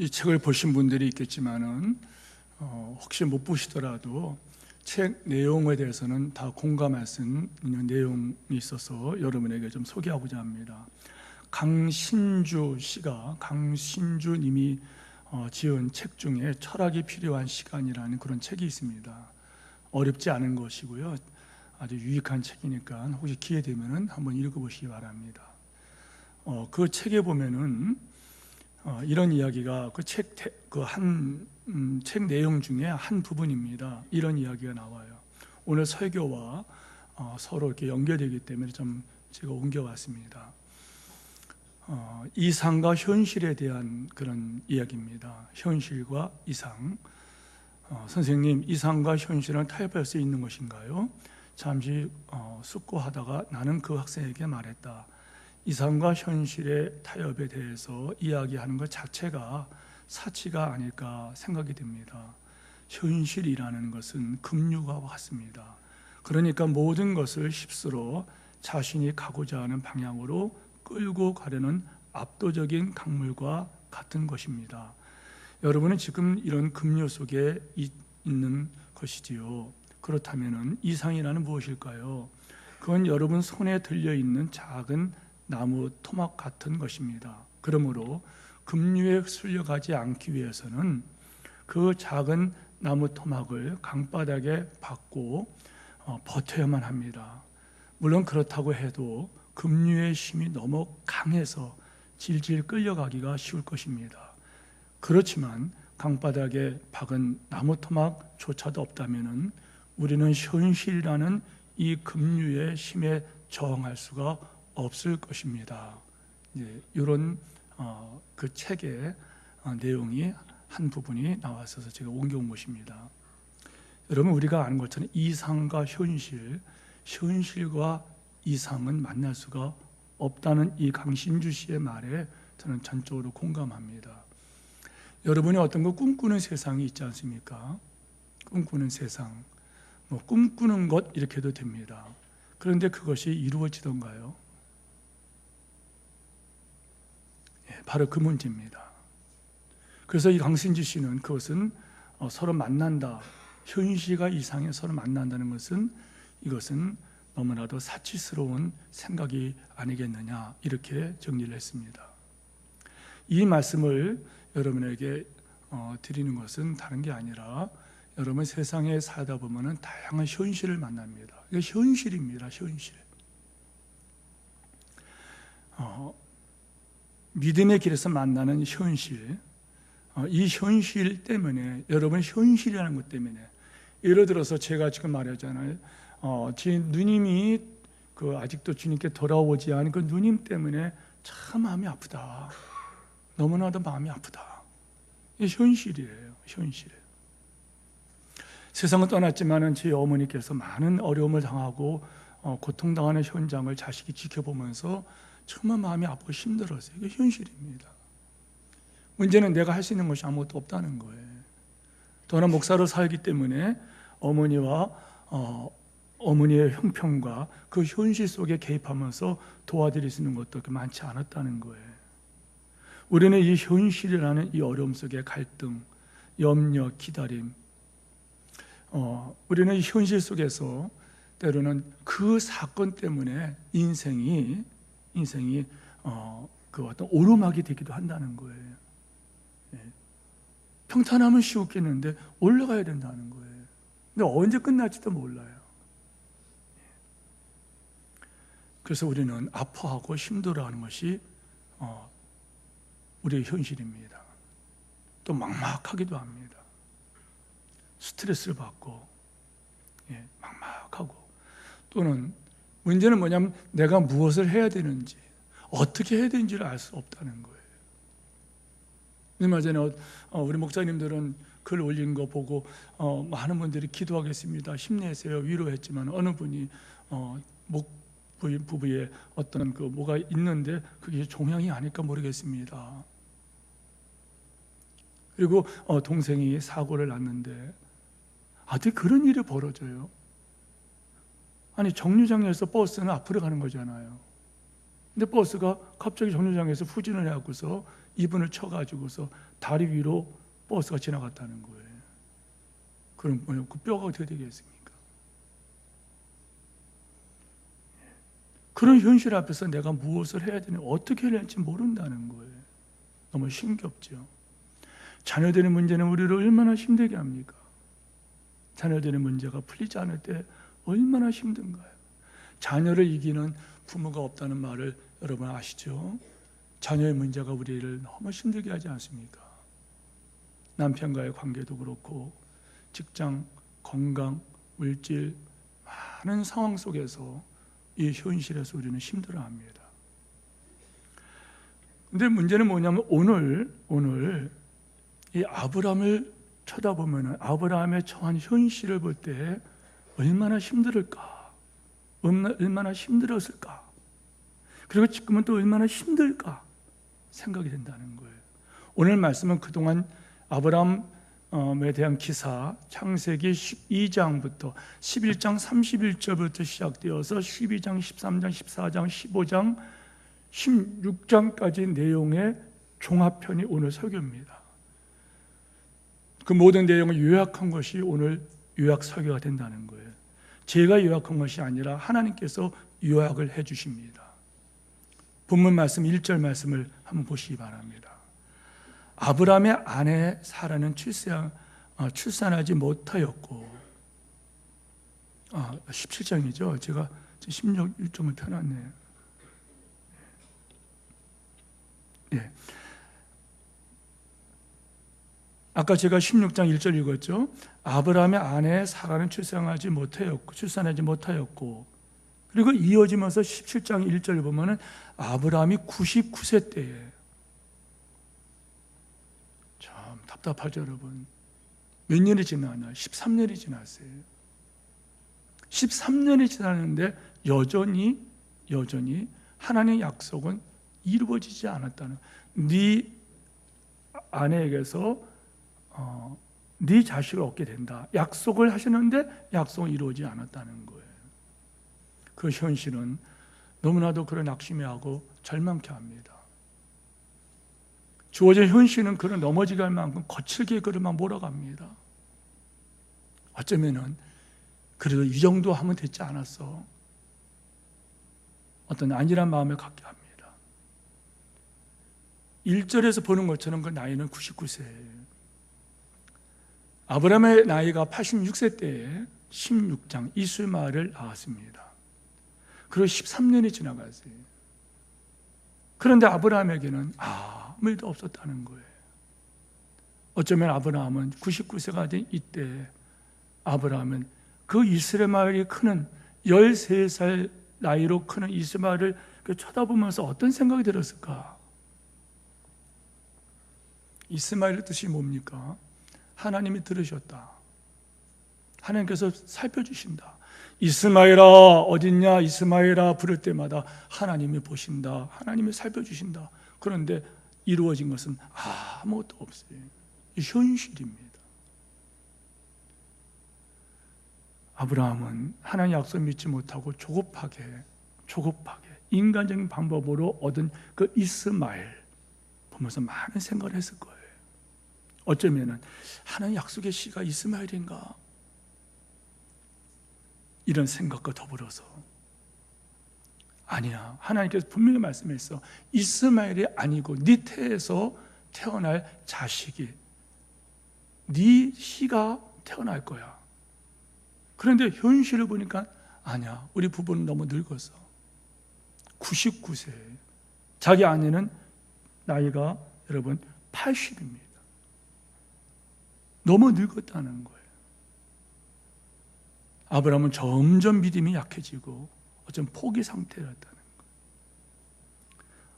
이 책을 보신 분들이 있겠지만은 혹시 못 보시더라도 책 내용에 대해서는 다 공감할 수 있는 내용이 있어서 여러분에게 좀 소개하고자 합니다. 강신주 씨가 강신주 님이 지은 책 중에 철학이 필요한 시간이라는 그런 책이 있습니다. 어렵지 않은 것이고요. 아주 유익한 책이니까 혹시 기회 되면은 한번 읽어보시기 바랍니다. 그 책에 보면은 이런 이야기가 책 내용 중에 한 부분입니다. 이런 이야기가 나와요. 오늘 설교와 서로 이렇게 연결되기 때문에 좀 제가 옮겨왔습니다. 이상과 현실에 대한 그런 이야기입니다. 현실과 이상. 선생님, 이상과 현실은 타협할 수 있는 것인가요? 잠시 숙고하다가 나는 그 학생에게 말했다. 이상과 현실의 타협에 대해서 이야기하는 것 자체가 사치가 아닐까 생각이 됩니다. 현실이라는 것은 급류와 같습니다. 그러니까 모든 것을 휩쓸어 자신이 가고자 하는 방향으로 끌고 가려는 압도적인 강물과 같은 것입니다. 여러분은 지금 이런 급류 속에 있는 것이지요. 그렇다면 이상이라는 무엇일까요? 그건 여러분 손에 들려있는 작은 나무 토막 같은 것입니다. 그러므로 급류에 쓸려가지 않기 위해서는 그 작은 나무 토막을 강바닥에 박고 버텨야만 합니다. 물론 그렇다고 해도 급류의 힘이 너무 강해서 질질 끌려가기가 쉬울 것입니다. 그렇지만 강바닥에 박은 나무 토막조차도 없다면 우리는 현실이라는 이 급류의 힘에 저항할 수가 없을 것입니다. 이런 그 책의 내용이 한 부분이 나왔어서 제가 옮겨온 것입니다. 여러분, 우리가 아는 것처럼 이상과 현실과 이상은 만날 수가 없다는 이 강신주 씨의 말에 저는 전적으로 공감합니다. 여러분이 어떤 거 꿈꾸는 세상이 있지 않습니까? 꿈꾸는 세상, 꿈꾸는 것 이렇게 해도 됩니다. 그런데 그것이 이루어지던가요? 바로 그 문제입니다. 그래서 이 강신주 씨는 그것은 서로 만난다, 현실과 이상에 서로 만난다는 것은 이것은 너무나도 사치스러운 생각이 아니겠느냐, 이렇게 정리를 했습니다. 이 말씀을 여러분에게 드리는 것은 다른 게 아니라 여러분 세상에 살다 보면 다양한 현실을 만납니다. 이게 현실입니다. 현실. 믿음의 길에서 만나는 현실. 이 현실 때문에, 여러분 현실이라는 것 때문에, 예를 들어서 제가 지금 말했잖아요. 제 누님이 아직도 주님께 돌아오지 않은 그 누님 때문에 참 마음이 아프다. 너무나도 마음이 아프다. 이게 현실이에요. 현실. 세상을 떠났지만은 제 어머니께서 많은 어려움을 당하고 고통당하는 현장을 자식이 지켜보면서 정말 마음이 아프고 힘들었어요. 이게 현실입니다. 문제는 내가 할 수 있는 것이 아무것도 없다는 거예요. 더나 목사로 살기 때문에 어머니와 어머니의 형편과 그 현실 속에 개입하면서 도와드릴 수 있는 것도 그렇게 많지 않았다는 거예요. 우리는 이 현실이라는 이 어려움 속의 갈등, 염려, 기다림, 우리는 이 현실 속에서 때로는 그 사건 때문에 인생이 그 어떤 오르막이 되기도 한다는 거예요. 평탄하면 쉬웠겠는데 올라가야 된다는 거예요. 근데 언제 끝날지도 몰라요. 그래서 우리는 아파하고 힘들어하는 것이 우리의 현실입니다. 또 막막하기도 합니다. 스트레스를 받고 막막하고, 또는 문제는 뭐냐면 내가 무엇을 해야 되는지, 어떻게 해야 되는지를 알 수 없다는 거예요. 얼마 전에 우리 목사님들은 글 올린 거 보고 많은 분들이 기도하겠습니다, 힘내세요, 위로했지만 어느 분이 부부에 어떤 뭐가 있는데 그게 종양이 아닐까 모르겠습니다. 그리고 동생이 사고를 났는데 어떻게 그런 일이 벌어져요? 아니, 정류장에서 버스는 앞으로 가는 거잖아요. 근데 버스가 갑자기 정류장에서 후진을 해갖고서 이분을 쳐가지고서 다리 위로 버스가 지나갔다는 거예요. 그럼 뭐냐? 그 뼈가 어떻게 되겠습니까? 그런 현실 앞에서 내가 무엇을 해야 되는지 어떻게 해야 될지 모른다는 거예요. 너무 힘겹죠. 자녀들의 문제는 우리를 얼마나 힘들게 합니까? 자녀들의 문제가 풀리지 않을 때 얼마나 힘든가요? 자녀를 이기는 부모가 없다는 말을 여러분 아시죠? 자녀의 문제가 우리를 너무 힘들게 하지 않습니까? 남편과의 관계도 그렇고 직장, 건강, 물질 많은 상황 속에서 이 현실에서 우리는 힘들어합니다. 근데 문제는 뭐냐면 오늘 이 아브라함을 쳐다보면 아브라함의 처한 현실을 볼 때 얼마나 힘들을까, 얼마나 힘들었을까, 그리고 지금은 또 얼마나 힘들까 생각이 된다는 거예요. 오늘 말씀은 그동안 아브라함에 대한 기사 창세기 12장부터 11장 31절부터 시작되어서 12장, 13장, 14장, 15장, 16장까지 내용의 종합편이 오늘 설교입니다. 그 모든 내용을 요약한 것이 오늘 요약 설교가 된다는 거예요. 제가 요약한 것이 아니라 하나님께서 요약을 해 주십니다. 본문 말씀 1절 말씀을 한번 보시기 바랍니다. 아브라함의 아내 사라는 출산하지 못하였고 17장이죠. 제가 16점을 펴놨네요. 예. 아까 제가 16장 1절 읽었죠. 아브라함의 아내 사라는 출산하지 못하였고 그리고 이어지면서 17장 1절을 보면은 아브라함이 99세 때에 참 답답하죠, 여러분. 몇 년이 지났나요? 13년이 지났어요. 13년이 지났는데 여전히 하나님의 약속은 이루어지지 않았다는, 네 아내에게서 네 자식을 얻게 된다 약속을 하셨는데 약속은 이루어지지 않았다는 거예요. 그 현실은 너무나도 그런 낙심해하고 절망케 합니다. 주어진 현실은 그런 넘어지게 할 만큼 거칠게 그를 막 몰아갑니다. 어쩌면은 그래도 이 정도 하면 됐지 않았어, 어떤 안일한 마음을 갖게 합니다. 1절에서 보는 것처럼 그 나이는 99세예요. 아브라함의 나이가 86세 때에 16장 이스마엘을 낳았습니다. 그리고 13년이 지나갔어요. 그런데 아브라함에게는 아무 일도 없었다는 거예요. 어쩌면 아브라함은 99세가 된 이때 아브라함은 그 이스마엘이 크는 13살 나이로 크는 이스마엘을 쳐다보면서 어떤 생각이 들었을까? 이스마엘의 뜻이 뭡니까? 하나님이 들으셨다. 하나님께서 살펴주신다. 이스마엘아 어딨냐, 이스마엘아 부를 때마다 하나님이 보신다, 하나님이 살펴주신다. 그런데 이루어진 것은 아무것도 없어요. 이 현실입니다. 아브라함은 하나님 약속 믿지 못하고 조급하게 인간적인 방법으로 얻은 그 이스마엘 보면서 많은 생각을 했을 거예요. 어쩌면은 하나님 약속의 씨가 이스마엘인가, 이런 생각과 더불어서 아니야, 하나님께서 분명히 말씀했어. 이스마엘이 아니고 네 태에서 태어날 자식이, 네 씨가 태어날 거야. 그런데 현실을 보니까 아니야, 우리 부부는 너무 늙었어. 99세. 자기 아내는 나이가 여러분 80입니다. 너무 늙었다는 거예요. 아브라함은 점점 믿음이 약해지고 어쩜 포기 상태였다는 거예요.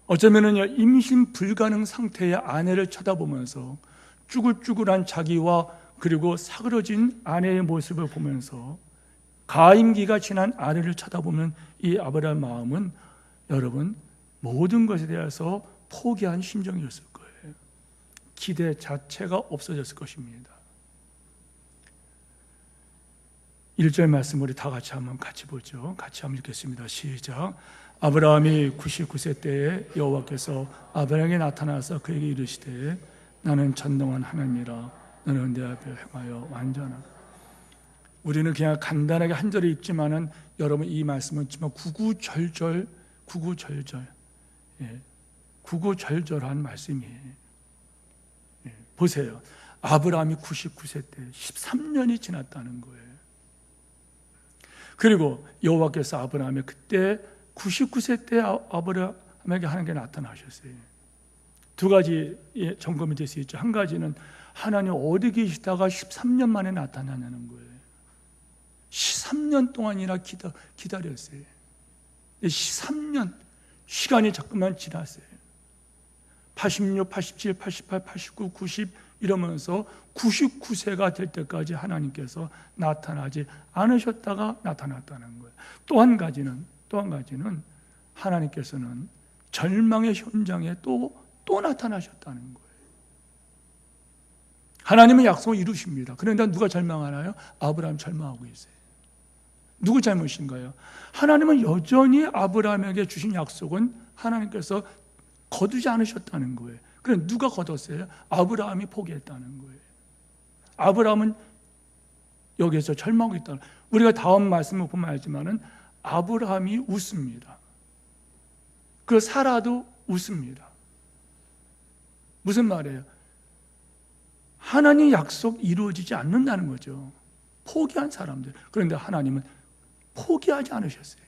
어쩌면은요, 임신 불가능 상태의 아내를 쳐다보면서 쭈글쭈글한 자기와 그리고 사그러진 아내의 모습을 보면서 가임기가 지난 아내를 쳐다보는 이 아브라함의 마음은 여러분 모든 것에 대해서 포기한 심정이었을 거예요. 기대 자체가 없어졌을 것입니다. 1절 말씀 우리 다 같이 한번 같이 보죠. 같이 한번 읽겠습니다. 시작. 아브라함이 99세 때에 여호와께서 아브라함에게 나타나서 그에게 이르시되 나는 전능한 하나님이라 너는 내 앞에 행하여 완전하다. 우리는 그냥 간단하게 한 절을 읽지만은 여러분 이 말씀은 정말 구구절절 구구절절한 말씀이에요. 보세요. 아브라함이 99세 때 13년이 지났다는 거예요. 그리고 여호와께서 아브라함이 그때 99세 때 아브라함에게 하나님께 나타나셨어요. 두 가지 점검이 될 수 있죠. 한 가지는 하나님 어디 계시다가 13년 만에 나타나냐는 거예요. 13년 동안이나 기다렸어요. 13년 시간이 자꾸만 지났어요. 86, 87, 88, 89, 90 이러면서 99세가 될 때까지 하나님께서 나타나지 않으셨다가 나타났다는 거예요. 또 한 가지는 하나님께서는 절망의 현장에 또 나타나셨다는 거예요. 하나님은 약속을 이루십니다. 그런데 누가 절망하나요? 아브라함 절망하고 있어요. 누구 잘못인가요? 하나님은 여전히 아브라함에게 주신 약속은 하나님께서 거두지 않으셨다는 거예요. 그럼 누가 거뒀어요? 아브라함이 포기했다는 거예요. 아브라함은 여기에서 절망하고 있다. 우리가 다음 말씀을 보면 알지만은 아브라함이 웃습니다. 그 사라도 웃습니다. 무슨 말이에요? 하나님 약속 이루어지지 않는다는 거죠. 포기한 사람들. 그런데 하나님은 포기하지 않으셨어요.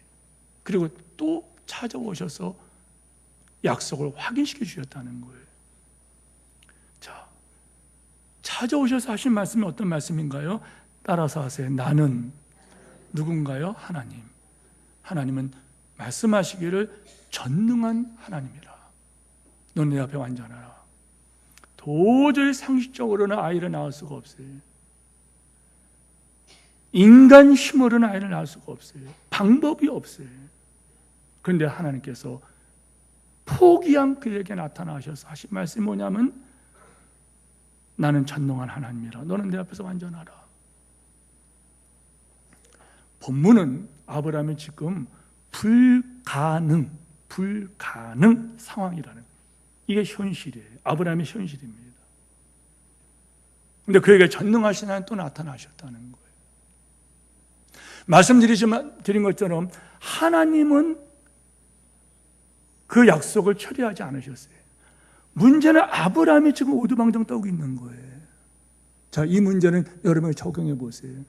그리고 또 찾아오셔서 약속을 확인시켜 주셨다는 거예요. 자, 찾아오셔서 하신 말씀이 어떤 말씀인가요? 따라서 하세요. 나는 누군가요? 하나님. 하나님은 말씀하시기를 전능한 하나님이라. 넌 내 앞에 완전하라. 도저히 상식적으로는 아이를 낳을 수가 없어요. 인간 힘으로는 아이를 낳을 수가 없어요. 방법이 없어요. 그런데 하나님께서 포기한 그에게 나타나셔서 하신 말씀이 뭐냐면 나는 전능한 하나님이라. 너는 내 앞에서 완전하라. 본문은 아브라함이 지금 불가능 상황이라는 이게 현실이에요. 아브라함의 현실입니다. 그런데 그에게 전능하신 하나님 또 나타나셨다는 거예요. 말씀드린 것처럼 하나님은 그 약속을 처리하지 않으셨어요. 문제는 아브라함이 지금 오두방정 떠고 있는 거예요. 자, 이 문제는 여러분이 적용해 보세요.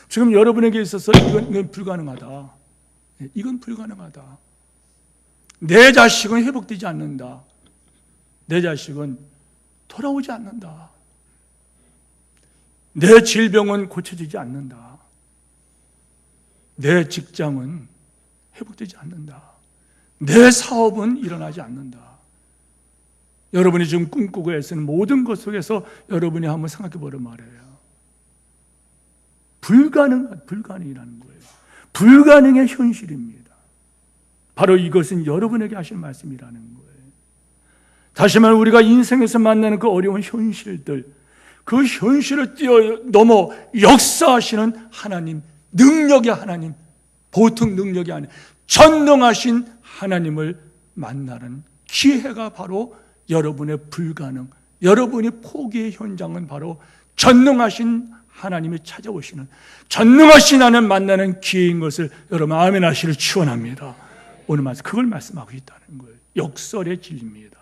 지금 여러분에게 있어서 이건 불가능하다. 이건 불가능하다. 내 자식은 회복되지 않는다. 내 자식은 돌아오지 않는다. 내 질병은 고쳐지지 않는다. 내 직장은 회복되지 않는다. 내 사업은 일어나지 않는다. 여러분이 지금 꿈꾸고 애쓰는 모든 것 속에서 여러분이 한번 생각해 보란 말이에요. 불가능이라는 거예요. 불가능의 현실입니다. 바로 이것은 여러분에게 하실 말씀이라는 거예요. 다시 말해 우리가 인생에서 만나는 그 어려운 현실들, 그 현실을 뛰어넘어 역사하시는 하나님, 능력의 하나님, 보통 능력이 아닌 전능하신 하나님을 만나는 기회가 바로 여러분의 불가능, 여러분이 포기의 현장은 바로 전능하신 하나님이 찾아오시는 전능하신 하나님 만나는 기회인 것을 여러분 아멘 하시를 축원합니다. 오늘 말씀 그걸 말씀하고 있다는 거예요. 역설의 진리입니다.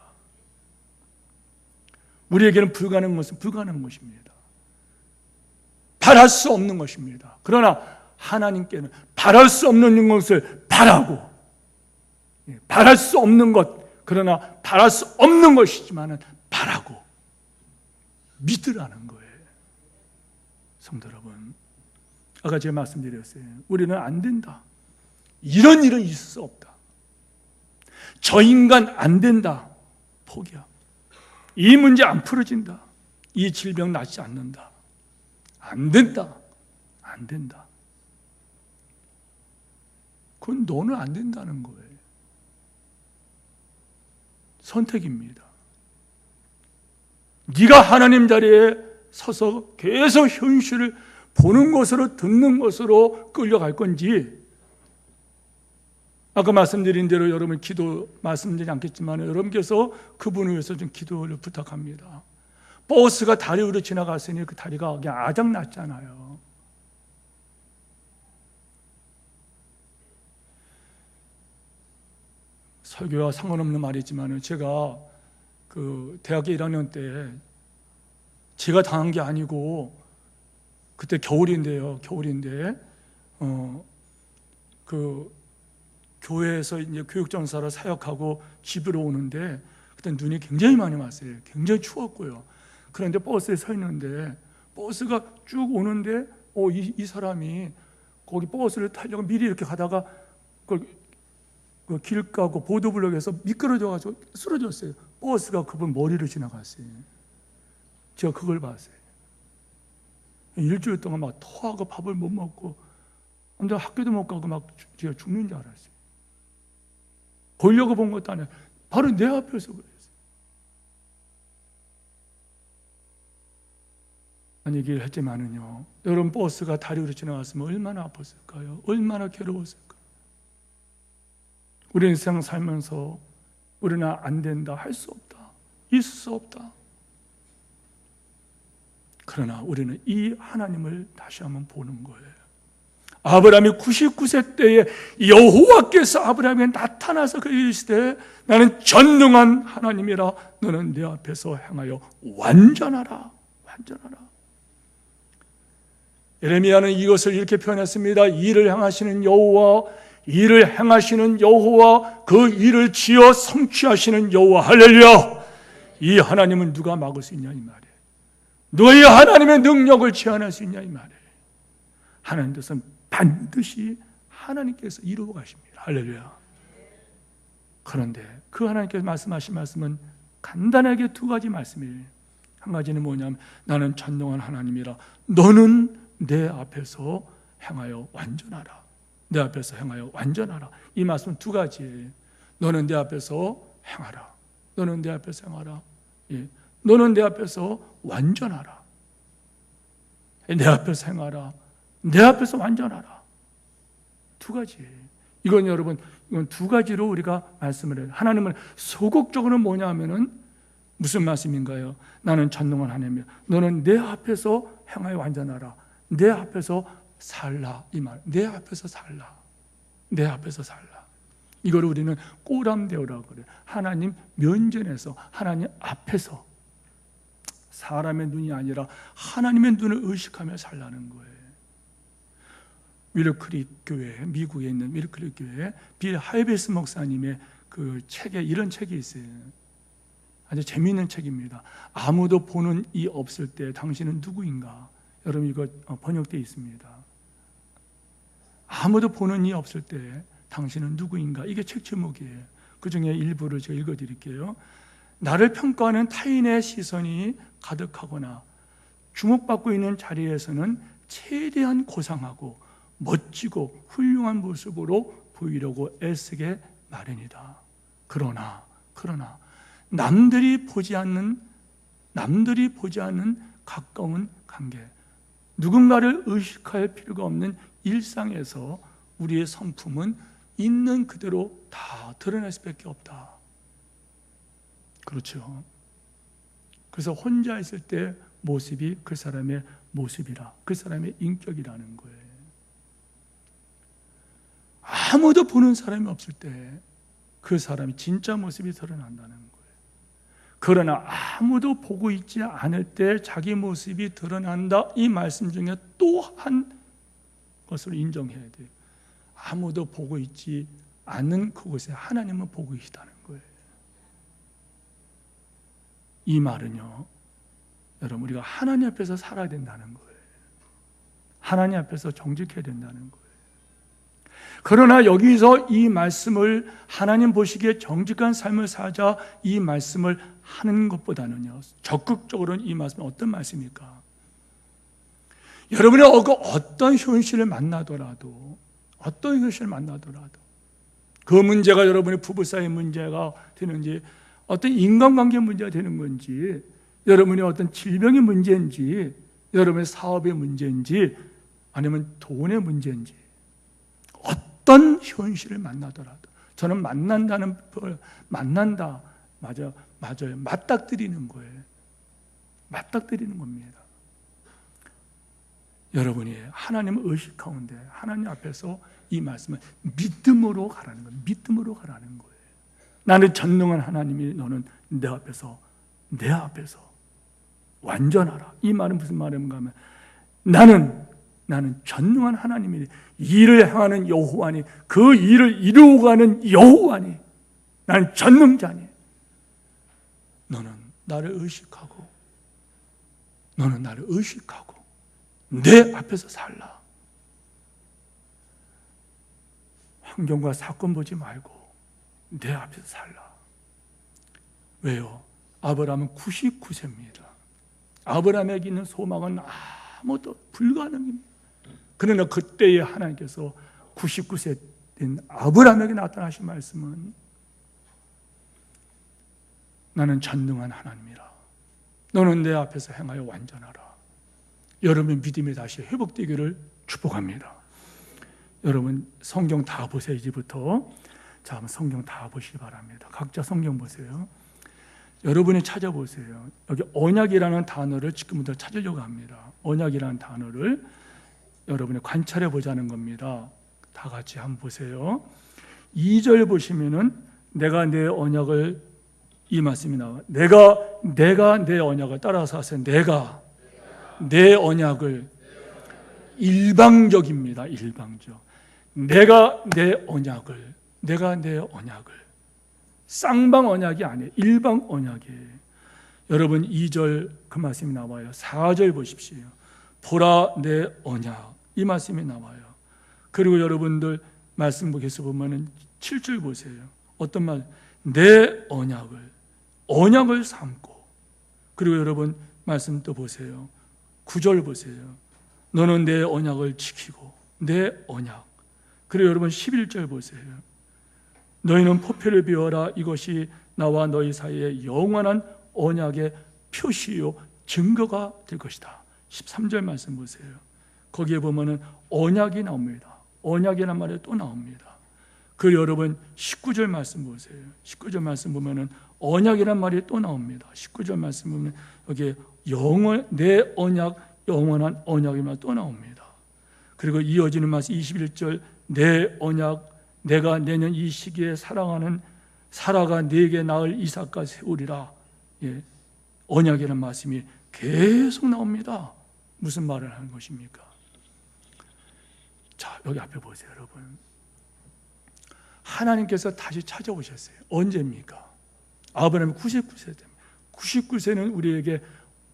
우리에게는 불가능한 것은 불가능한 것입니다. 바랄 수 없는 것입니다. 그러나 하나님께는 바랄 수 없는 것을 바라고, 바랄 수 없는 것, 그러나 바랄 수 없는 것이지만 바라고 믿으라는 거예요. 성도 여러분, 아까 제가 말씀드렸어요. 우리는 안 된다. 이런 일은 있을 수 없다. 저 인간 안 된다. 포기야. 이 문제 안 풀어진다. 이 질병 낫지 않는다. 안 된다. 안 된다. 그건 너는 안 된다는 거예요. 선택입니다. 네가 하나님 자리에 서서 계속 현실을 보는 것으로 듣는 것으로 끌려갈 건지 아까 말씀드린 대로 여러분 기도 말씀드리지 않겠지만 여러분께서 그분을 위해서 좀 기도를 부탁합니다. 버스가 다리 위로 지나갔으니 그 다리가 그냥 아작났잖아요. 설교와 상관없는 말이지만 제가 그 대학교 1학년 때 제가 당한 게 아니고 그때 겨울인데 그 교회에서 이제 교육전사로 사역하고 집으로 오는데 그때 눈이 굉장히 많이 왔어요. 굉장히 추웠고요. 그런데 버스에 서 있는데 버스가 쭉 오는데 이 사람이 거기 버스를 타려고 미리 이렇게 가다가 그 길 가고 보도블록에서 미끄러져가지고 쓰러졌어요. 버스가 그분 머리를 지나갔어요. 제가 그걸 봤어요. 일주일 동안 막 토하고 밥을 못 먹고 아무튼 학교도 못 가고 막 제가 죽는 줄 알았어요. 보려고 본 것도 아니에요. 바로 내 앞에서 그랬어요. 난 얘기를 했지만은요, 여러분 버스가 다리 위로 지나갔으면 얼마나 아팠을까요? 얼마나 괴로웠을까요? 우리는 세상 살면서 우리는 안 된다, 할 수 없다, 있을 수 없다. 그러나 우리는 이 하나님을 다시 한번 보는 거예요. 아브라함이 99세 때에 여호와께서 아브라함에게 나타나서 이르시되 나는 전능한 하나님이라 너는 내 앞에서 행하여 완전하라. 완전하라. 예레미야는 이것을 이렇게 표현했습니다. 일을 행하시는 여호와, 일을 행하시는 여호와, 그 일을 지어 성취하시는 여호와. 할렐루야. 이 하나님은 누가 막을 수 있냐 이 말이에요. 누가 이 하나님의 능력을 제한할 수 있냐 이 말이에요. 하나님 뜻은 반드시 하나님께서 이루어 가십니다. 할렐루야. 그런데 그 하나님께서 말씀하신 말씀은 간단하게 두 가지 말씀이에요. 한 가지는 뭐냐면 나는 전능한 하나님이라 너는 내 앞에서 행하여 완전하라. 내 앞에서 행하여 완전하라. 이 말씀은 두 가지예요. 너는 내 앞에서 행하라. 너는 내 앞에서 행하라. 예. 너는 내 앞에서 완전하라. 내 앞에서 행하라. 내 앞에서 완전하라. 두 가지예요. 이건 여러분, 이건 두 가지로 우리가 말씀을 해요. 하나님은 소극적으로는 뭐냐 하면은 무슨 말씀인가요? 나는 전능한 하나님이야. 너는 내 앞에서 행하여 완전하라. 내 앞에서 살라. 이 말. 내 앞에서 살라. 내 앞에서 살라. 이걸 우리는 꼬람대오라고 그래요. 하나님 면전에서, 하나님 앞에서 사람의 눈이 아니라 하나님의 눈을 의식하며 살라는 거예요. 윌크릭 교회, 미국에 있는 윌크릭 교회 빌 하이베스 목사님의 그 책에 이런 책이 있어요. 아주 재미있는 책입니다. 아무도 보는 이 없을 때 당신은 누구인가? 여러분 이거 번역되어 있습니다. 아무도 보는 이 없을 때 당신은 누구인가? 이게 책 제목이에요. 그 중에 일부를 제가 읽어드릴게요. 나를 평가하는 타인의 시선이 가득하거나 주목받고 있는 자리에서는 최대한 고상하고 멋지고 훌륭한 모습으로 보이려고 애쓰게 마련이다. 그러나 남들이 보지 않는 가까운 관계, 누군가를 의식할 필요가 없는 일상에서 우리의 성품은 있는 그대로 다 드러날 수밖에 없다. 그렇죠. 그래서 혼자 있을 때 모습이 그 사람의 모습이라, 그 사람의 인격이라는 거예요. 아무도 보는 사람이 없을 때 그 사람이 진짜 모습이 드러난다는 거예요. 그러나 아무도 보고 있지 않을 때 자기 모습이 드러난다. 이 말씀 중에 또 한 것을 인정해야 돼요. 아무도 보고 있지 않는 그곳에 하나님은 보고 계시다는 거예요. 이 말은요, 여러분 우리가 하나님 앞에서 살아야 된다는 거예요. 하나님 앞에서 정직해야 된다는 거예요. 그러나 여기서 이 말씀을 하나님 보시기에 정직한 삶을 살자, 이 말씀을 하는 것보다는요, 적극적으로는 이 말씀은 어떤 말씀입니까? 여러분이 어떤 현실을 만나더라도 그 문제가 여러분의 부부 사이 문제가 되는지, 어떤 인간관계 문제가 되는 건지, 여러분의 어떤 질병의 문제인지, 여러분의 사업의 문제인지, 아니면 돈의 문제인지, 어떤 현실을 만나더라도 저는 만난다는 만난다 맞아요. 맞닥뜨리는 거예요. 맞닥뜨리는 겁니다. 여러분이 하나님을 의식 가운데 하나님 앞에서 이 말씀을 믿음으로 가라는 거예요. 믿음으로 가라는 거예요. 나는 전능한 하나님이 너는 내 앞에서 완전하라. 이 말은 무슨 말인가 하면 나는 전능한 하나님이 일을 행하는 여호와니 그 일을 이루어가는 여호와니 나는 전능자니 너는 나를 의식하고 내 앞에서 살라. 환경과 사건 보지 말고 내 앞에서 살라. 왜요? 아브라함은 99세입니다. 아브라함에게 있는 소망은 아무것도 불가능입니다. 그러나 그때에 하나님께서 99세 된 아브라함에게 나타나신 말씀은 나는 전능한 하나님이라. 너는 내 앞에서 행하여 완전하라. 여러분 믿음이 다시 회복되기를 축복합니다. 여러분 성경 다 보세요. 이제부터 자, 한번 성경 다 보시기 바랍니다. 각자 성경 보세요. 여러분이 찾아보세요. 여기 언약이라는 단어를 지금부터 찾으려고 합니다. 언약이라는 단어를 여러분이 관찰해 보자는 겁니다. 다 같이 한번 보세요. 2절 보시면은 내가 내 언약을 이 말씀이 나와. 내가 내 언약을 따라서 하세요. 내가 내 언약을 일방적입니다. 일방적. 내가 내 언약을 쌍방 언약이 아니에요. 일방 언약이에요. 여러분 2절 그 말씀이 나와요. 4절 보십시오. 보라 내 언약 이 말씀이 나와요. 그리고 여러분들 말씀 계속 보면은 7절 보세요. 어떤 말? 내 언약을 삼고. 그리고 여러분 말씀 또 보세요. 9절 보세요. 너는 내 언약을 지키고 내 언약. 그리고 여러분 11절 보세요. 너희는 포표를 비워라. 이것이 나와 너희 사이에 영원한 언약의 표시요 증거가 될 것이다. 13절 말씀 보세요. 거기에 보면은 언약이 나옵니다. 언약이란 말이 또 나옵니다. 그리고 여러분 19절 말씀 보세요. 19절 말씀 보면은 언약이란 말이 또 나옵니다. 19절 말씀 보면 여기에 내 언약 영원한 언약이 말 또 나옵니다. 그리고 이어지는 말씀 21절 내 언약 내가 내년 이 시기에 사랑하는 사라가 네게 낳을 이삭과 세우리라. 예, 언약이라는 말씀이 계속 나옵니다. 무슨 말을 하는 것입니까? 자, 여기 앞에 보세요, 여러분. 하나님께서 다시 찾아오셨어요. 언제입니까? 아브라함이 99세 때입니다. 99세는 우리에게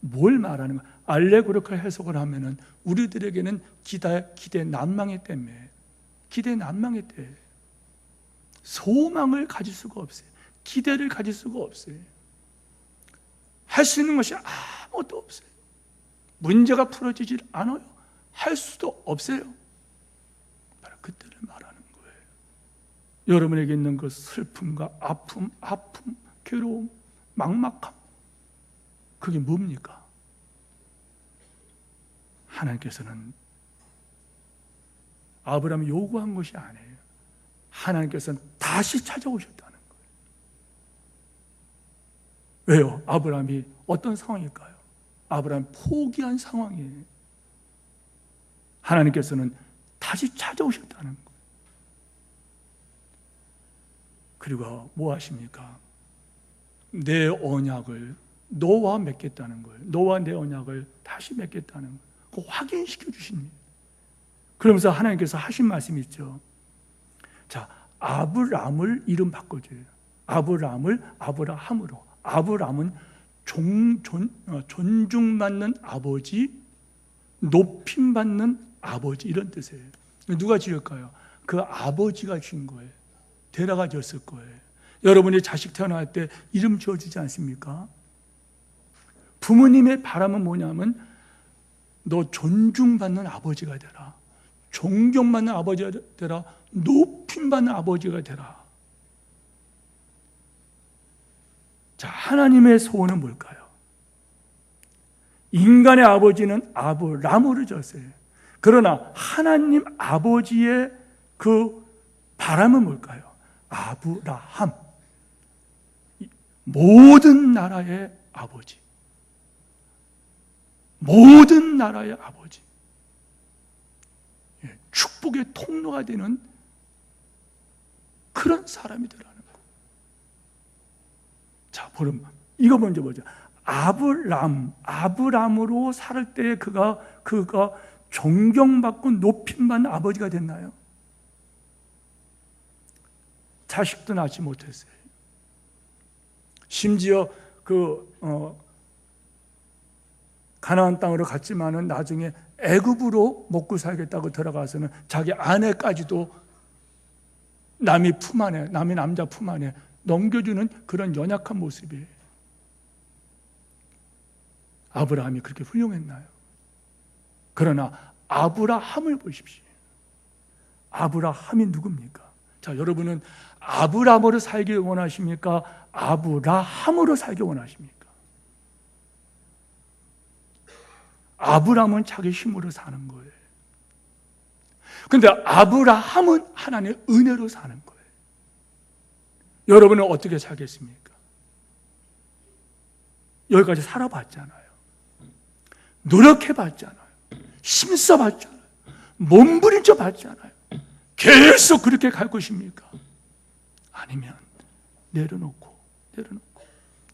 뭘 말하는 거야? 알레고리컬 해석을 하면은 우리들에게는 기대 난망의 때문에 기대 난망의 때 소망을 가질 수가 없어요. 기대를 가질 수가 없어요. 할 수 있는 것이 아무것도 없어요. 문제가 풀어지질 않아요. 할 수도 없어요. 바로 그때를 말하는 거예요. 여러분에게 있는 그 슬픔과 아픔, 괴로움, 막막함 그게 뭡니까? 하나님께서는 아브라함이 요구한 것이 아니에요. 하나님께서는 다시 찾아오셨다는 거예요. 왜요? 아브라함이 어떤 상황일까요? 아브라함이 포기한 상황이에요. 하나님께서는 다시 찾아오셨다는 거예요. 그리고 뭐 하십니까? 내 언약을 너와 맺겠다는 거예요. 너와 내 언약을 다시 맺겠다는 거예요. 그거 확인시켜 주십니다. 그러면서 하나님께서 하신 말씀이 있죠. 자, 아브람을 이름 바꿔줘요. 아브람을 아브라함으로. 아브람은 존중받는 아버지, 높임받는 아버지 이런 뜻이에요. 누가 지을까요? 그 아버지가 지은 거예요. 데려가 줬을 거예요. 여러분이 자식 태어날 때 이름 지어주지 않습니까? 부모님의 바람은 뭐냐면 너 존중받는 아버지가 되라. 존경받는 아버지가 되라. 높임받는 아버지가 되라. 자, 하나님의 소원은 뭘까요? 인간의 아버지는 아브라함으로 졌어요. 그러나 하나님 아버지의 그 바람은 뭘까요? 아브라함, 모든 나라의 아버지, 모든 나라의 아버지, 축복의 통로가 되는 그런 사람이 되라는 거. 자, 그럼 이거 먼저 보자. 아브람으로 살 때 그가 존경받고 높임받는 아버지가 됐나요? 자식도 낳지 못했어요. 심지어 가나안 땅으로 갔지만은 나중에 애굽으로 먹고 살겠다고 들어가서는 자기 아내까지도 남의 남자 품 안에 넘겨주는 그런 연약한 모습이에요. 아브라함이 그렇게 훌륭했나요? 그러나 아브라함을 보십시오. 아브라함이 누굽니까? 자, 여러분은 아브라함으로 살기 원하십니까? 아브라함으로 살기 원하십니까? 아브라함은 자기 힘으로 사는 거예요. 그런데 아브라함은 하나님의 은혜로 사는 거예요. 여러분은 어떻게 살겠습니까? 여기까지 살아봤잖아요. 노력해봤잖아요. 힘써봤잖아요. 몸부림쳐 봤잖아요. 계속 그렇게 갈 것입니까? 아니면 내려놓고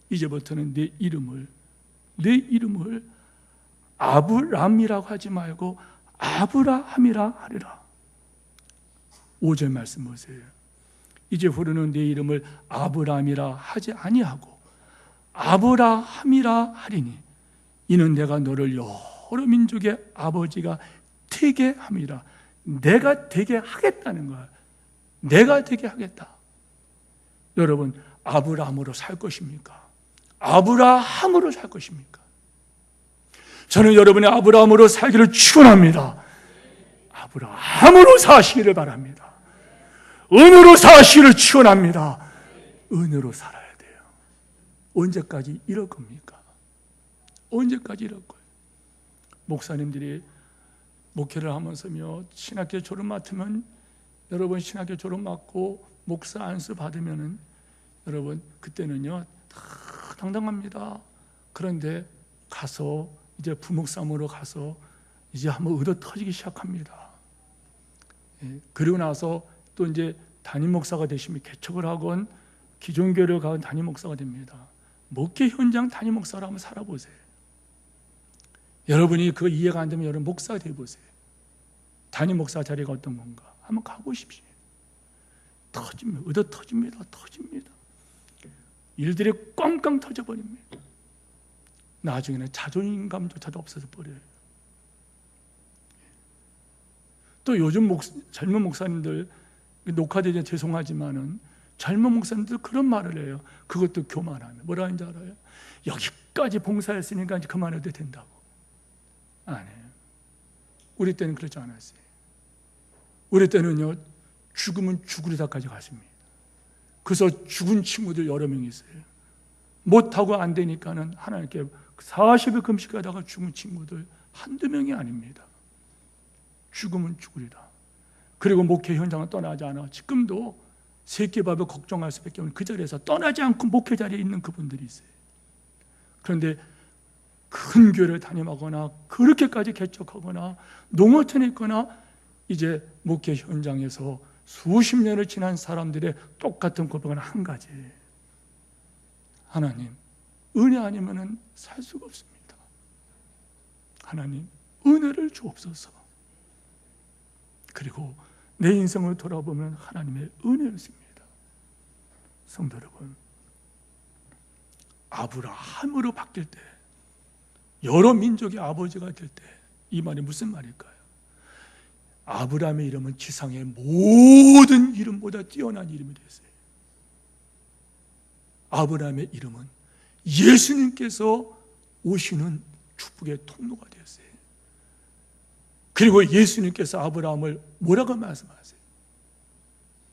이제부터는 내 이름을 아브람이라고 하지 말고 아브라함이라 하리라. 5절 말씀 보세요. 이제부터는 내 이름을 아브람이라 하지 아니하고 아브라함이라 하리니 이는 내가 너를 여러 민족의 아버지가 되게 함이라. 내가 되게 하겠다는 거야. 내가 되게 하겠다. 여러분, 아브라함으로 살 것입니까? 아브라함으로 살 것입니까? 저는 여러분의 아브라함으로 살기를 축원합니다. 아브라함으로 사시기를 바랍니다. 은으로 사시기를 축원합니다. 은으로 살아야 돼요. 언제까지 이럴 겁니까? 언제까지 이럴 거예요? 목사님들이 목회를 하면서며 신학교 졸업 맡으면 여러분 신학교 졸업 맡고 목사 안수 받으면은 여러분 그때는요 다 당당합니다. 그런데 가서 이제 부목사무로 가서 이제 한번 얻어 터지기 시작합니다. 그리고 나서 또 이제 담임 목사가 되시면 개척을 하건 기존교회를 가건 담임 목사가 됩니다. 목회 현장 담임 목사로 한번 살아보세요. 여러분이 그거 이해가 안 되면 여러분 목사가 되어보세요. 담임 목사 자리가 어떤 건가 한번 가보십시오. 터집니다. 얻어 터집니다. 일들이 꽝꽝 터져버립니다. 나중에는 자존감조차도 없어져 버려요. 또 요즘 젊은 목사님들 녹화되지 죄송하지만은 젊은 목사님들 그런 말을 해요. 그것도 교만하면 뭐라 하는지 알아요? 여기까지 봉사했으니까 이제 그만해도 된다고. 아니에요. 우리 때는 그렇지 않았어요. 우리 때는요 죽으면 죽으리다까지 갔습니다. 그래서 죽은 친구들 여러 명 있어요. 못하고 안 되니까는 하나님께 40일 금식하다가 죽은 친구들 한두 명이 아닙니다. 죽으면 죽으리다. 그리고 목회 현장을 떠나지 않아 지금도 새끼밥을 걱정할 수밖에 없는 그 자리에서 떠나지 않고 목회 자리에 있는 그분들이 있어요. 그런데 큰 교회를 담임하거나 그렇게까지 개척하거나 농어촌에 있거나 이제 목회 현장에서 수십 년을 지난 사람들의 똑같은 고백은 한 가지. 하나님, 은혜 아니면 살 수가 없습니다. 하나님, 은혜를 주옵소서. 그리고 내 인생을 돌아보면 하나님의 은혜였습니다. 성도 여러분, 아브라함으로 바뀔 때, 여러 민족의 아버지가 될 때, 이 말이 무슨 말일까요? 아브라함의 이름은 지상의 모든 이름보다 뛰어난 이름이 됐어요. 아브라함의 이름은 예수님께서 오시는 축복의 통로가 되었어요. 그리고 예수님께서 아브라함을 뭐라고 말씀하세요?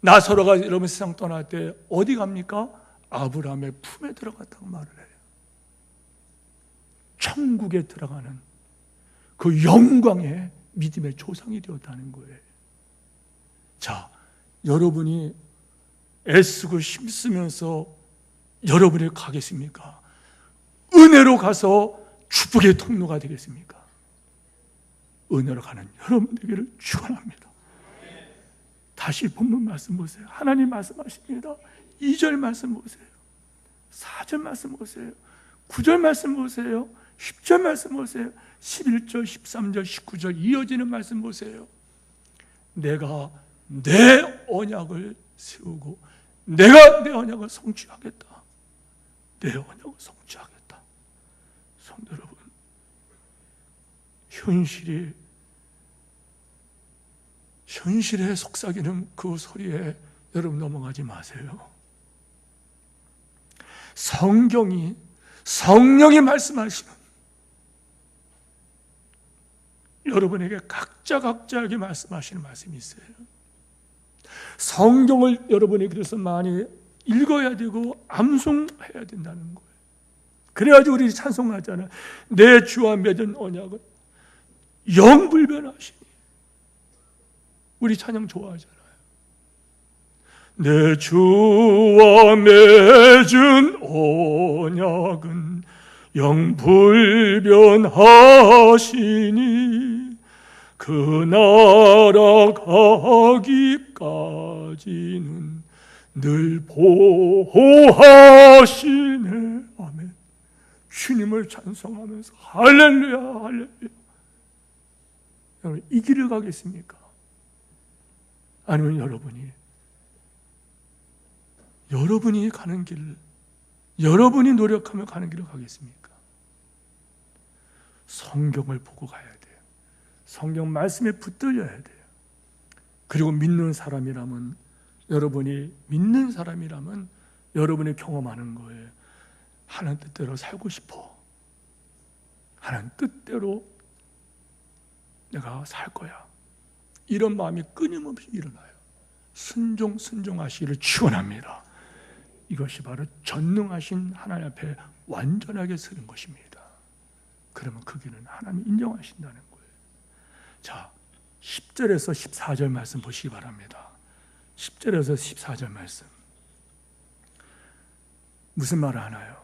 나사로가 여러분 세상 떠날 때 어디 갑니까? 아브라함의 품에 들어갔다고 말을 해요. 천국에 들어가는 그 영광의 믿음의 조상이 되었다는 거예요. 자, 여러분이 애쓰고 힘쓰면서 여러분이 가겠습니까? 은혜로 가서 축복의 통로가 되겠습니까? 은혜로 가는 여러분 되기를 축원합니다. 다시 본문 말씀 보세요. 하나님 말씀하십니다. 2절 말씀 보세요. 4절 말씀 보세요. 9절 말씀 보세요. 10절 말씀 보세요. 11절, 13절, 19절 이어지는 말씀 보세요. 내가 내 언약을 세우고 내가 내 언약을 성취하겠다. 내 언약을 성취하겠다. 성도 여러분, 현실에 속삭이는 그 소리에 여러분 넘어가지 마세요. 성경이, 성령이 말씀하시는 여러분에게 각자에게 말씀하시는 말씀이 있어요. 성경을 여러분이 그래서 많이 읽어야 되고 암송해야 된다는 거예요. 그래야지 우리 찬송하잖아요. 내 주와 맺은 언약은 영불변하시니. 우리 찬양 좋아하잖아요. 내 주와 맺은 언약은 영불변하시니 그 나라 가기까지는 늘 보호하시네. 아멘. 주님을 찬송하면서 할렐루야 할렐루야. 여러분 이 길을 가겠습니까? 아니면 여러분이 가는 길을, 여러분이 노력하며 가는 길을 가겠습니까? 성경을 보고 가야 돼요. 성경 말씀에 붙들려야 돼요. 그리고 믿는 사람이라면 여러분이 경험하는 거예요. 하나님 뜻대로 살고 싶어. 하나님 뜻대로 내가 살 거야. 이런 마음이 끊임없이 일어나요. 순종하시기를 축원합니다. 이것이 바로 전능하신 하나님 앞에 완전하게 서는 것입니다. 그러면 그 길은 하나님이 인정하신다는 거예요. 자, 10절에서 14절 말씀 보시기 바랍니다. 10절에서 14절 말씀 무슨 말을 하나요?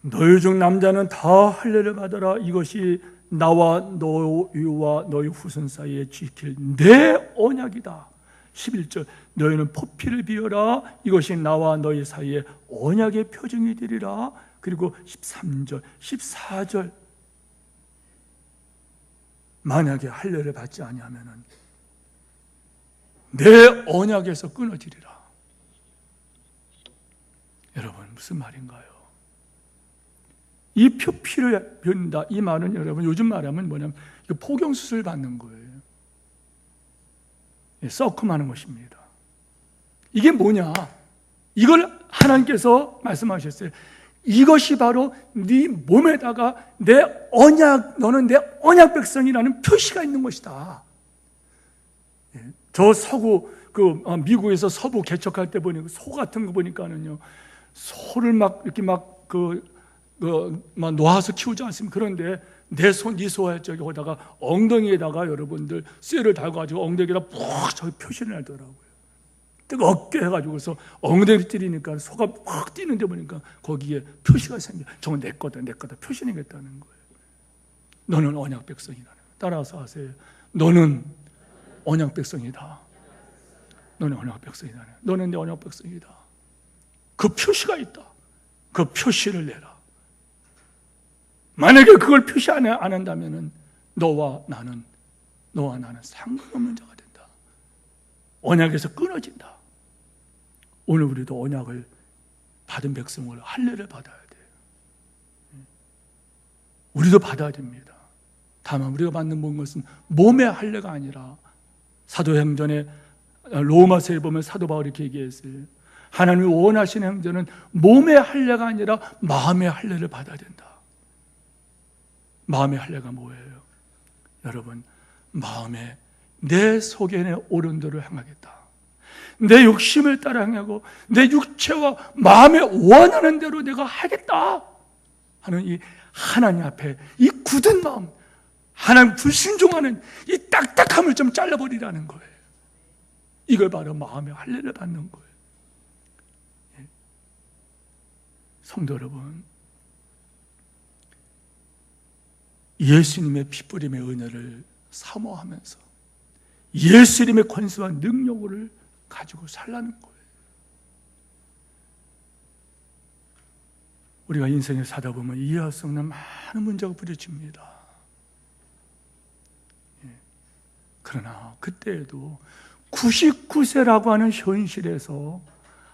너희 중 남자는 다 할례를 받아라. 이것이 나와 너희와 너희 후손 사이에 지킬 내 언약이다. 11절 너희는 포피를 비워라. 이것이 나와 너희 사이에 언약의 표징이 되리라. 그리고 13절 14절 만약에 할례를 받지 아니하면은 내 언약에서 끊어지리라. 여러분 무슨 말인가요? 이 표피를 비운다. 이 말은 여러분 요즘 말하면 뭐냐면 포경수술 받는 거예요. 썩음하는 것입니다. 이게 뭐냐? 이걸 하나님께서 말씀하셨어요. 이것이 바로 네 몸에다가 내 언약, 너는 내 언약 백성이라는 표시가 있는 것이다. 저 서구 미국에서 서부 개척할 때 보니까 소 같은 거 보니까는요, 소를 막 이렇게 막 놓아서 키우지 않습니까? 그런데 내 손, 네 소에 저기다가 엉덩이에다가 여러분들 쇠를 달고가지고 엉덩이에다 푹 저기 표시를 하더라고요. 뜨겁게 해가지고서 엉덩이를 찌르니까 소가 푹 뛰는데 보니까 거기에 표시가 생겨. 저건 내 거다 표시내겠다는 거예요. 너는 언약 백성이다. 따라서 하세요. 너는 언약 백성이다. 너는 언약 백성이다. 너는 내 언약 백성이다. 그 표시가 있다. 그 표시를 내라. 만약에 그걸 표시 안 한다면은 너와 나는 상관없는 자가 된다. 언약에서 끊어진다. 오늘 우리도 언약을 받은 백성을 할례를 받아야 돼요. 우리도 받아야 됩니다. 다만 우리가 받는 모든 것은 몸의 할례가 아니라 사도행전에 로마서에 보면 사도 바울이 이렇게 얘기했어요. 하나님이 원하시는 행전은 몸의 할례가 아니라 마음의 할례를 받아야 된다. 마음의 할례가 뭐예요? 여러분, 마음에 내 속에 내 옳은 대로 행하겠다. 내 욕심을 따라 행하고 내 육체와 마음에 원하는 대로 내가 하겠다 하는 이 하나님 앞에 이 굳은 마음, 하나님 불순종하는 이 딱딱함을 좀 잘라버리라는 거예요. 이걸 바로 마음의 할례를 받는 거예요. 성도 여러분, 예수님의 피뿌림의 은혜를 사모하면서 예수님의 권세와 능력을 가지고 살라는 거예요. 우리가 인생을 살다 보면 이해할 수 없는 많은 문제가 부딪힙니다. 그러나 그때에도 99세라고 하는 현실에서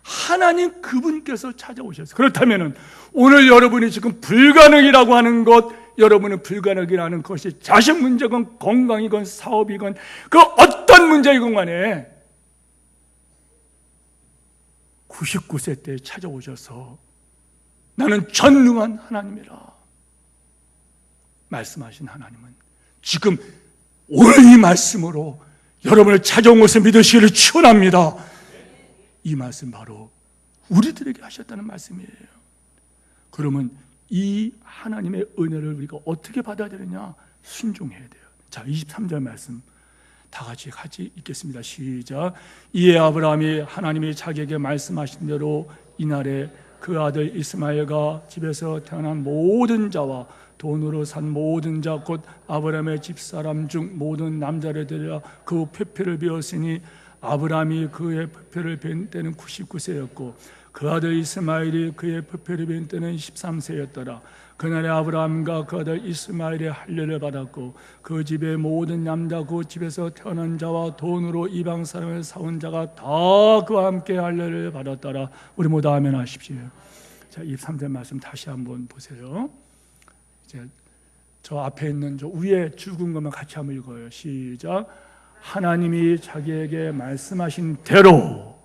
하나님 그분께서 찾아오셨어요. 그렇다면 오늘 여러분이 지금 불가능이라고 하는 것, 여러분은 불가능이라는 것이 자식 문제건 건강이건 사업이건 그 어떤 문제이건 간에 99세 때 찾아오셔서 나는 전능한 하나님이라 말씀하신 하나님은 지금 오늘 이 말씀으로 여러분을 찾아온 것을 믿으시기를 축원합니다. 이 말씀 바로 우리들에게 하셨다는 말씀이에요. 그러면 이 하나님의 은혜를 우리가 어떻게 받아야 되느냐? 순종해야 돼요. 자, 23절 말씀 다 같이 읽겠습니다. 시작. 이에 아브라함이 하나님이 자기에게 말씀하신 대로 이날에 그 아들 이스마엘과 집에서 태어난 모든 자와 돈으로 산 모든 자 곧 아브라함의 집사람 중 모든 남자를 데려 그 표표를 베었으니 아브라함이 그의 표표를 벤 때는 99세였고 그 아들 이스마엘이 그의 표표를 벤 때는 13세였더라. 그날에 아브라함과 그 아들 이스마엘의 할례를 받았고 그 집의 모든 남자 그 집에서 태어난 자와 돈으로 이방 사람을 사온 자가 다 그와 함께 할례를 받았더라. 우리 모두 아멘 하십시오. 자, 23절 말씀 다시 한번 보세요. 이제 저 앞에 있는 저 위에 죽은 것만 같이 한번 읽어요. 시작. 하나님이 자기에게 말씀하신 대로,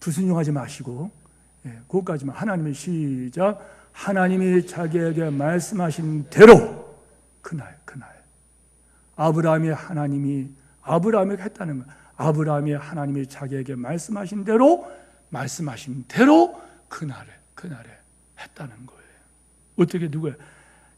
불순종하지 마시고, 그것까지만. 하나님이 시작. 하나님이 자기에게 말씀하신 대로 그날 아브라함이 했다는 거예요. 아브라함이 하나님이 자기에게 말씀하신 대로 그날에 했다는 거예요. 어떻게 누구예요?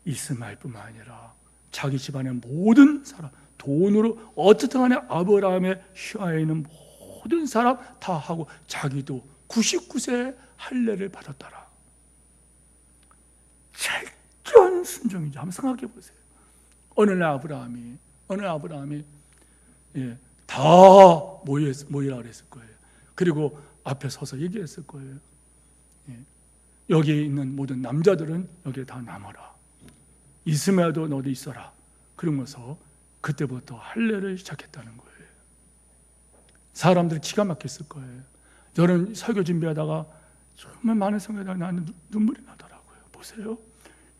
이스마엘뿐만 아니라 자기 집안의 모든 사람, 돈으로 어떻든 간에 아브라함의 휘하에 있는 모든 사람 다 하고 자기도 99세에 할례를 받았더라. 철저한 순종이죠. 한번 생각해 보세요. 어느 날 아브라함이 다 모이라 그랬을 거예요. 그리고 앞에 서서 얘기했을 거예요. 여기에 있는 모든 남자들은 여기에 다 남아라. 이스마엘도 너도 있어라. 그러면서 그때부터 할례를 시작했다는 거예요. 사람들이 기가 막혔을 거예요. 저는 설교 준비하다가 정말 많은 성경에 나는 눈물이 나더라고요. 보세요.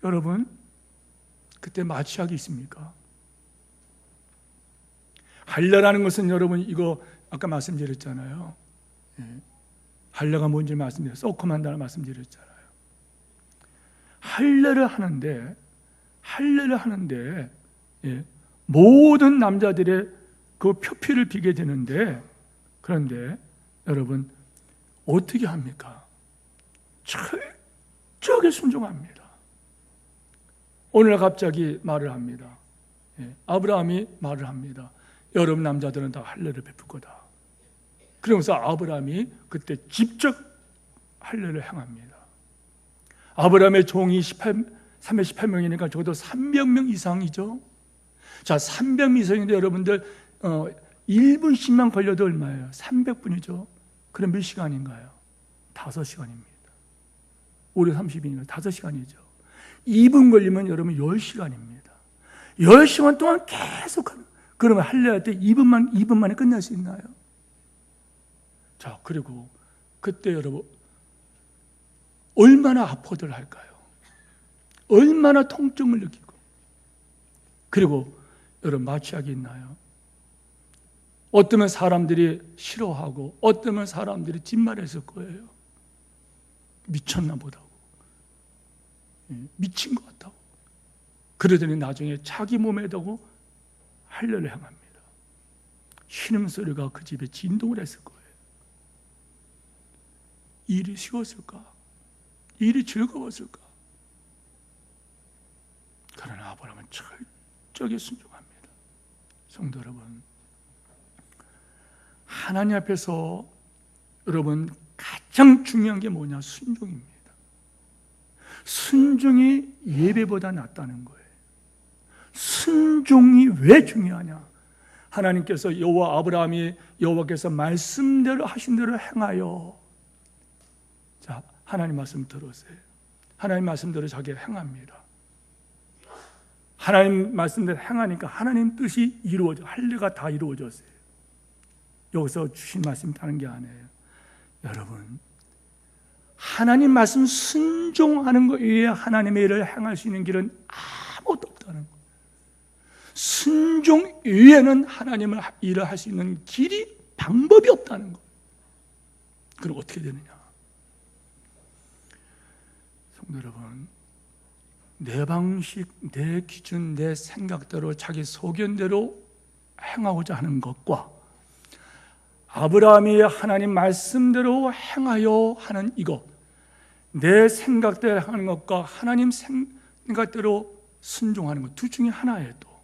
여러분, 그때 마취약이 있습니까? 할례라는 것은 여러분 이거 아까 말씀드렸잖아요. 할례가 뭔지 말씀드렸어요. 썩음한다는 말씀드렸잖아요. 할례를 하는데 모든 남자들의 그 표피를 비게 되는데, 그런데 여러분 어떻게 합니까? 철저하게 순종합니다. 오늘 갑자기 말을 합니다. 아브라함이 말을 합니다. 여러분 남자들은 다 할례를 베풀 거다. 그러면서 아브라함이 그때 직접 할례를 행합니다. 아브라함의 종이 318명이니까 적어도 300명 이상이죠. 자, 300명 이상인데 여러분들 1분씩만 걸려도 얼마예요? 300분이죠. 그럼 몇 시간인가요? 5시간입니다. 5, 30이니까 5시간이죠. 2분 걸리면 여러분 10시간입니다. 10시간 동안 계속 하는, 그러면 할례할 때 2분 만에 끝낼 수 있나요? 자, 그리고 그때 여러분 얼마나 아파들 할까요? 얼마나 통증을 느끼고. 그리고 여러분 마취약이 있나요? 어쩌면 사람들이 싫어하고 어쩌면 사람들이 뒷말했을 거예요. 미쳤나 보다고, 미친 것 같다고. 그러더니 나중에 자기 몸에 대고 할례를 행합니다. 신음소리가 그 집에 진동을 했을 거예요. 일이 쉬웠을까? 일이 즐거웠을까? 그러나 아브라함은 철저하게 순종합니다. 성도 여러분, 하나님 앞에서 여러분 가장 중요한 게 뭐냐? 순종입니다. 순종이 예배보다 낫다는 거예요. 순종이 왜 중요하냐? 하나님께서 아브라함이 여호와께서 말씀대로 하신 대로 행하여, 자, 하나님 말씀 들으세요. 하나님 말씀대로 자기가 행합니다. 하나님 말씀대로 행하니까 하나님 뜻이 이루어져, 할례가 다 이루어졌어요. 여기서 주신 말씀이 다른 게 아니에요. 여러분, 하나님 말씀 순종하는 것 외에 하나님의 일을 행할 수 있는 길은 아무것도 없다는 거예요. 순종 외에는 하나님의 일을 할 수 있는 길이, 방법이 없다는 거예요. 그럼 어떻게 되느냐? 성도 여러분, 내 방식, 내 기준, 내 생각대로, 자기 소견대로 행하고자 하는 것과 아브라함이 하나님 말씀대로 행하여 하는 이것, 내 생각대로 하는 것과 하나님 생각대로 순종하는 것, 둘 중에 하나예요. 또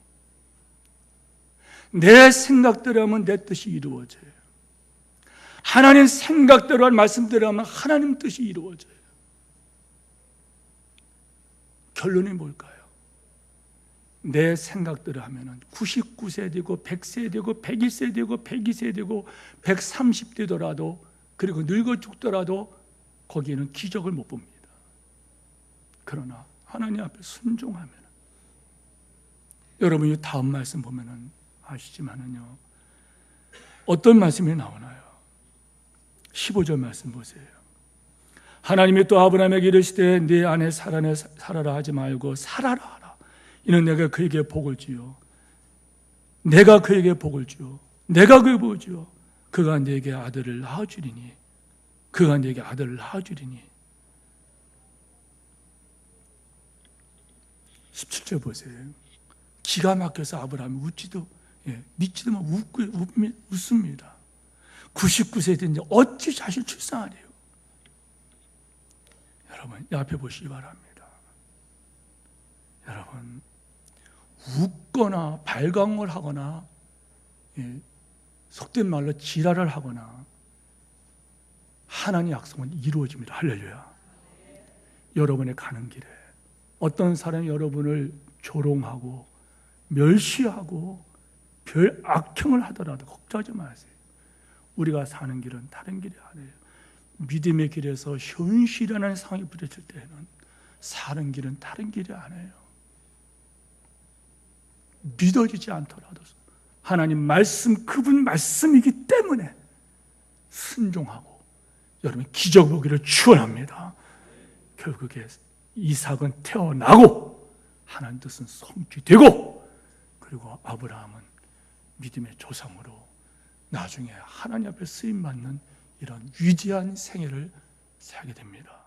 내 생각대로 하면 내 뜻이 이루어져요. 하나님 생각대로 한 말씀대로 하면 하나님 뜻이 이루어져요. 결론이 뭘까요? 내 생각대로 하면은 99세 되고 100세 되고 101세 되고 102세 되고 130되더라도, 그리고 늙어 죽더라도 거기에는 기적을 못 봅니다. 그러나 하나님 앞에 순종하면, 여러분 이 다음 말씀 보면은 아시지만은요, 어떤 말씀이 나오나요? 15절 말씀 보세요. 하나님이 또 아브라함에게 이르시되 네 아내 살아라 하지 말고 살아라 하라. 이는 내가 그에게 복을 주요, 내가 그에게 복을 주요, 내가 그에게 복을 주요, 그가 네게 아들을 낳아주리니, 그가 네게 아들을 낳아주리니. 17절 보세요. 기가 막혀서 아브라함이 믿지도 못하고 웃습니다. 99세 된지 어찌 자식 출산하래요? 여러분, 이 앞에 보시기 바랍니다. 여러분, 웃거나 발광을 하거나, 속된 말로 지랄을 하거나 하나님의 약속은 이루어집니다. 할렐루야. 여러분의 가는 길에 어떤 사람이 여러분을 조롱하고 멸시하고 별 악행을 하더라도 걱정하지 마세요. 우리가 사는 길은 다른 길이 아니에요. 믿음의 길에서 현실이라는 상황이 부딪힐 때는 사는 길은 다른 길이 아니에요. 믿어지지 않더라도 하나님 말씀, 그분 말씀이기 때문에 순종하고 여러분 기적 보기를 축원합니다. 결국에 이삭은 태어나고 하나님 뜻은 성취되고, 그리고 아브라함은 믿음의 조상으로 나중에 하나님 앞에 쓰임받는 이런 위대한 생애를 살게 됩니다.